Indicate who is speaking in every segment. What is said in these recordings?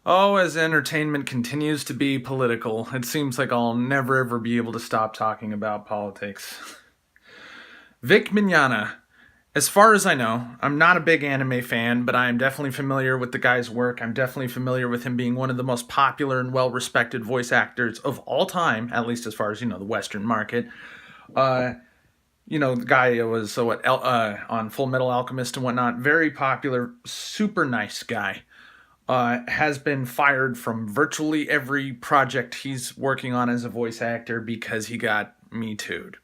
Speaker 1: Oh, as entertainment continues to be political, it seems like I'll never ever be able to stop talking about politics. Vic Mignogna. As far as I know, I'm not a big anime fan, but I am definitely familiar with the guy's work. I'm definitely familiar with him being one of the most popular and well respected voice actors of all time, at least as far as, the Western market. Uh, the guy was on Full Metal Alchemist and whatnot. Very popular, super nice guy. Has been fired from virtually every project he's working on as a voice actor because he got Me Too'd.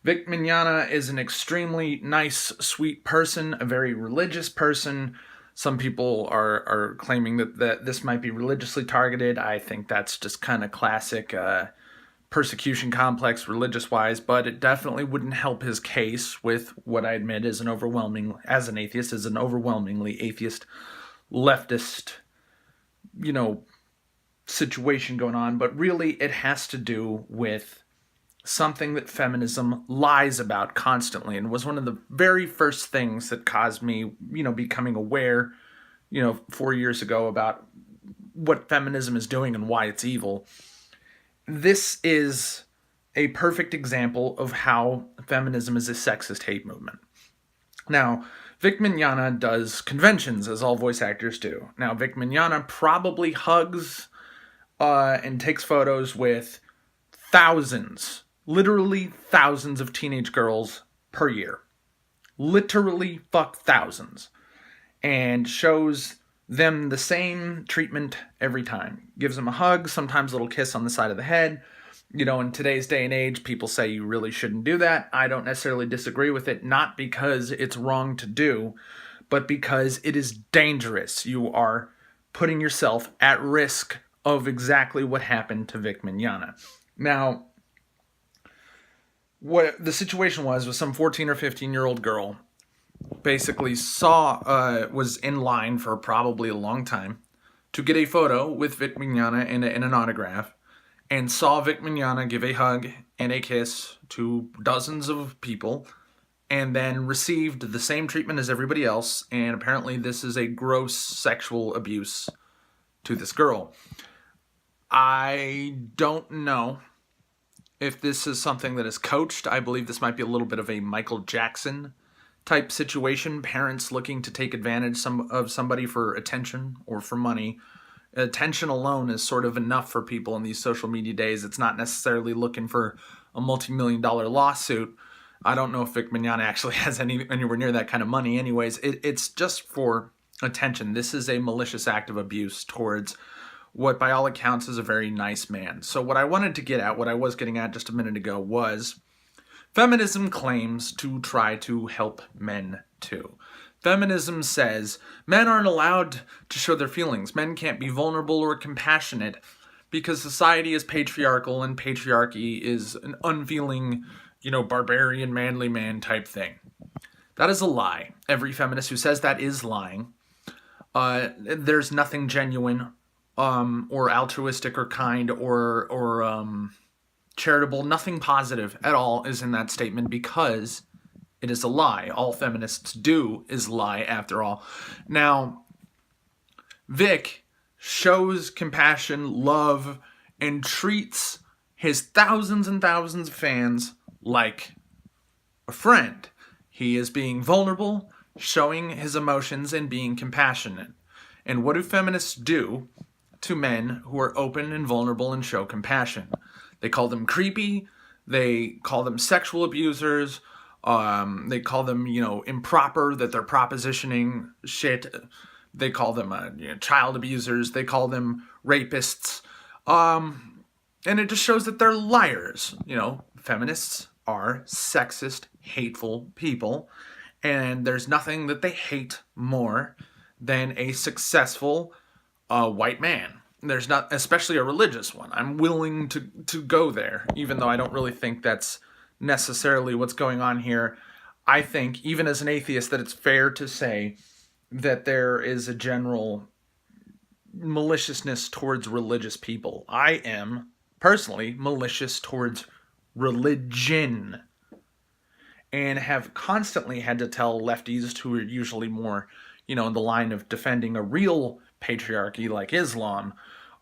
Speaker 1: Vic Mignogna is an extremely nice, sweet person, a very religious person. Some people are claiming that this might be religiously targeted. I think that's just kind of classic persecution complex religious wise, but it definitely wouldn't help his case with what I admit is as an atheist, is an overwhelmingly atheist leftist, you know, situation going on. But really, it has to do with something that feminism lies about constantly, and was one of the very first things that caused me, becoming aware, 4 years ago, about what feminism is doing and why it's evil. This is a perfect example of how feminism is a sexist hate movement. Now, Vic Mignogna does conventions, as all voice actors do. Now, Vic Mignogna probably hugs and takes photos with thousands, literally thousands of teenage girls per year. Literally fuck thousands. And shows them the same treatment every time. Gives them a hug, sometimes a little kiss on the side of the head. In today's day and age, people say you really shouldn't do that. I don't necessarily disagree with it, not because it's wrong to do, but because it is dangerous. You are putting yourself at risk of exactly what happened to Vic Mignogna. Now, what the situation was some 14 or 15-year-old girl basically was in line for probably a long time to get a photo with Vic Mignogna and an autograph, and saw Vic Mignogna give a hug and a kiss to dozens of people, and then received the same treatment as everybody else, and apparently this is a gross sexual abuse to this girl. I don't know if this is something that is coached. I believe this might be a little bit of a Michael Jackson type situation, parents looking to take advantage of somebody for attention or for money. Attention alone is sort of enough for people in these social media days. It's not necessarily looking for a multi-million-dollar lawsuit. I don't know if Vic Mignogna actually has anywhere near that kind of money. Anyways, it's just for attention. This is a malicious act of abuse towards what by all accounts is a very nice man. So what I wanted to get at, what I was getting at just a minute ago, was feminism claims to try to help men too. Feminism says men aren't allowed to show their feelings. Men can't be vulnerable or compassionate because society is patriarchal, and patriarchy is an unfeeling, barbarian, manly man type thing. That is a lie. Every feminist who says that is lying. There's nothing genuine or altruistic or kind or charitable. Nothing positive at all is in that statement, because it is a lie. All feminists do is lie, after all. Now, Vic shows compassion, love, and treats his thousands and thousands of fans like a friend. He is being vulnerable, showing his emotions, and being compassionate. And what do feminists do to men who are open and vulnerable and show compassion? They call them creepy. They call them sexual abusers. They call them, improper, that they're propositioning shit. They call them child abusers. They call them rapists. And it just shows that they're liars. Feminists are sexist, hateful people. And there's nothing that they hate more than a successful white man. There's not, especially a religious one. I'm willing to go there, even though I don't really think that's necessarily what's going on here. I think, even as an atheist, that it's fair to say that there is a general maliciousness towards religious people. I am, personally, malicious towards religion, and have constantly had to tell lefties, who are usually more, in the line of defending a real patriarchy like Islam,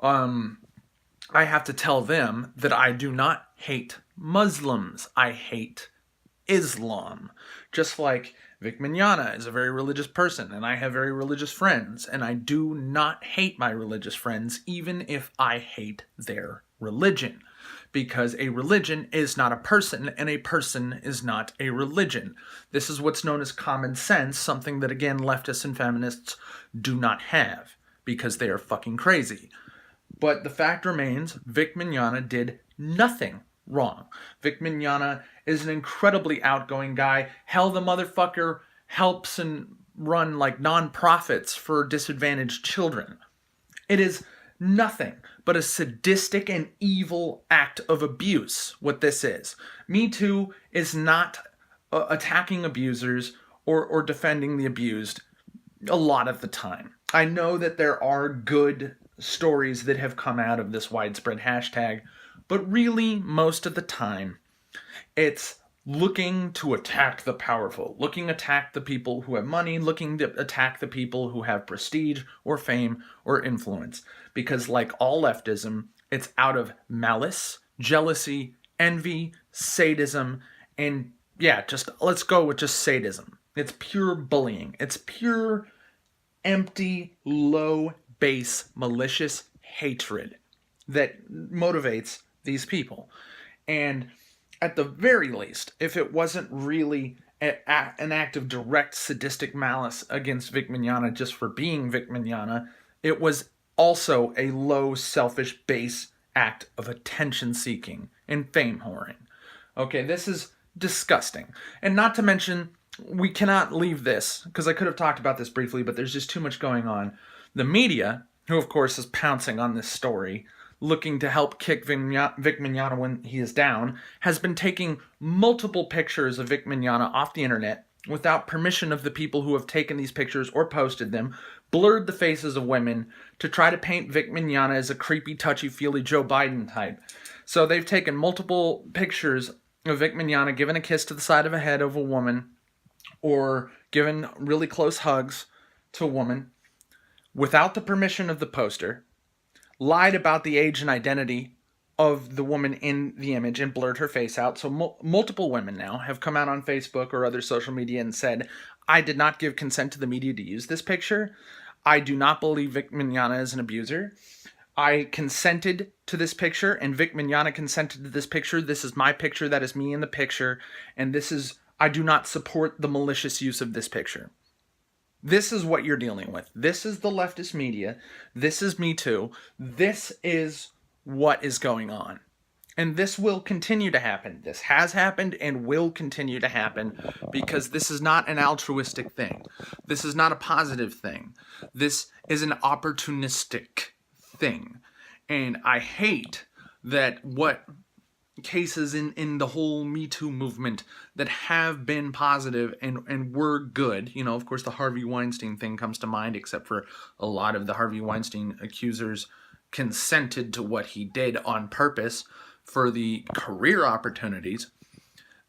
Speaker 1: I have to tell them that I do not hate Muslims. I hate Islam. Just like Vic Mignogna is a very religious person, and I have very religious friends, and I do not hate my religious friends, even if I hate their religion. Because a religion is not a person, and a person is not a religion. This is what's known as common sense, something that, again, leftists and feminists do not have, because they are fucking crazy. But the fact remains, Vic Mignogna did nothing wrong. Vic Mignogna is an incredibly outgoing guy. Hell, the motherfucker helps and run like non-profits for disadvantaged children. It is nothing but a sadistic and evil act of abuse, what this is. Me Too is not attacking abusers or defending the abused a lot of the time. I know that there are good stories that have come out of this widespread hashtag, but really, most of the time, it's looking to attack the powerful, looking to attack the people who have money, looking to attack the people who have prestige or fame or influence. Because like all leftism, it's out of malice, jealousy, envy, sadism, and yeah, let's go with just sadism. It's pure bullying. It's pure, empty, low, base, malicious hatred that motivates these people. And at the very least, if it wasn't really an act of direct sadistic malice against Vic Mignogna just for being Vic Mignogna, it was also a low, selfish, base act of attention-seeking and fame-whoring. Okay, this is disgusting. And not to mention, we cannot leave this, because I could have talked about this briefly, but there's just too much going on. The media, who of course is pouncing on this story, looking to help kick Vic Mignogna when he is down, has been taking multiple pictures of Vic Mignogna off the internet without permission of the people who have taken these pictures or posted them, blurred the faces of women to try to paint Vic Mignogna as a creepy, touchy-feely Joe Biden type. So they've taken multiple pictures of Vic Mignogna giving a kiss to the side of a head of a woman or giving really close hugs to a woman without the permission of the poster, lied about the age and identity of the woman in the image and blurred her face out. So multiple women now have come out on Facebook or other social media and said, I did not give consent to the media to use this picture. I do not believe Vic Mignogna is an abuser. I consented to this picture and Vic Mignogna consented to this picture. This is my picture. That is me in the picture. And I do not support the malicious use of this picture. This is what you're dealing with. This is the leftist media. This is Me Too. This is what is going on. And this will continue to happen. This has happened and will continue to happen because this is not an altruistic thing. This is not a positive thing. This is an opportunistic thing. And I hate that what cases in the whole Me Too movement that have been positive and were good, you know, of course the Harvey Weinstein thing comes to mind, except for a lot of the Harvey Weinstein accusers consented to what he did on purpose for the career opportunities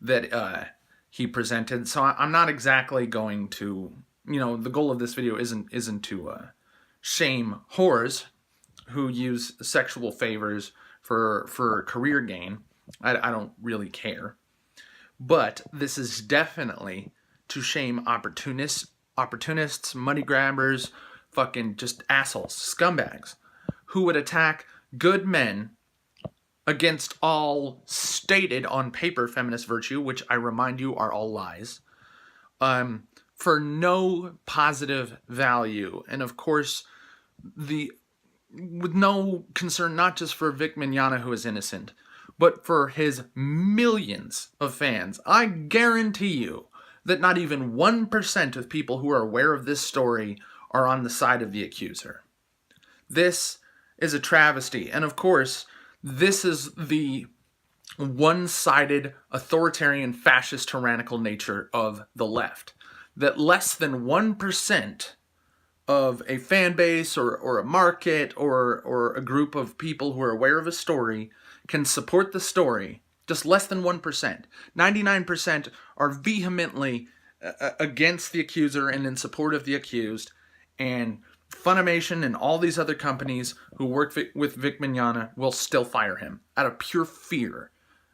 Speaker 1: that he presented. So I'm not exactly going to, you know, the goal of this video isn't to shame whores who use sexual favors for career gain. I don't really care. But this is definitely to shame opportunists, money grabbers, fucking just assholes, scumbags, who would attack good men against all stated on paper feminist virtue, which I remind you are all lies, for no positive value. And of course, with no concern not just for Vic Mignogna, who is innocent, but for his millions of fans. I guarantee you that not even 1% of people who are aware of this story are on the side of the accuser. This is a travesty. And of course, this is the one-sided, authoritarian, fascist, tyrannical nature of the left. That less than 1% of a fan base or a market or a group of people who are aware of a story can support the story, just less than 1%. 99% are vehemently against the accuser and in support of the accused, and Funimation and all these other companies who work with Vic Mignogna will still fire him out of pure fear.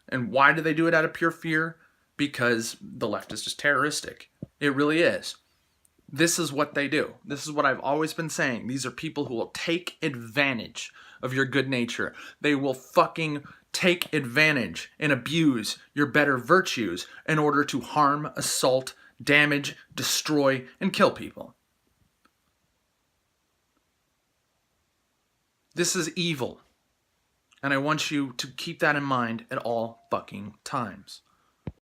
Speaker 1: And why do they do it out of pure fear? Because the left is just terroristic. It really is. This is what they do. This is what I've always been saying. These are people who will take advantage of your good nature. They will fucking take advantage and abuse your better virtues in order to harm, assault, damage, destroy, and kill people. This is evil. And I want you to keep that in mind at all fucking times.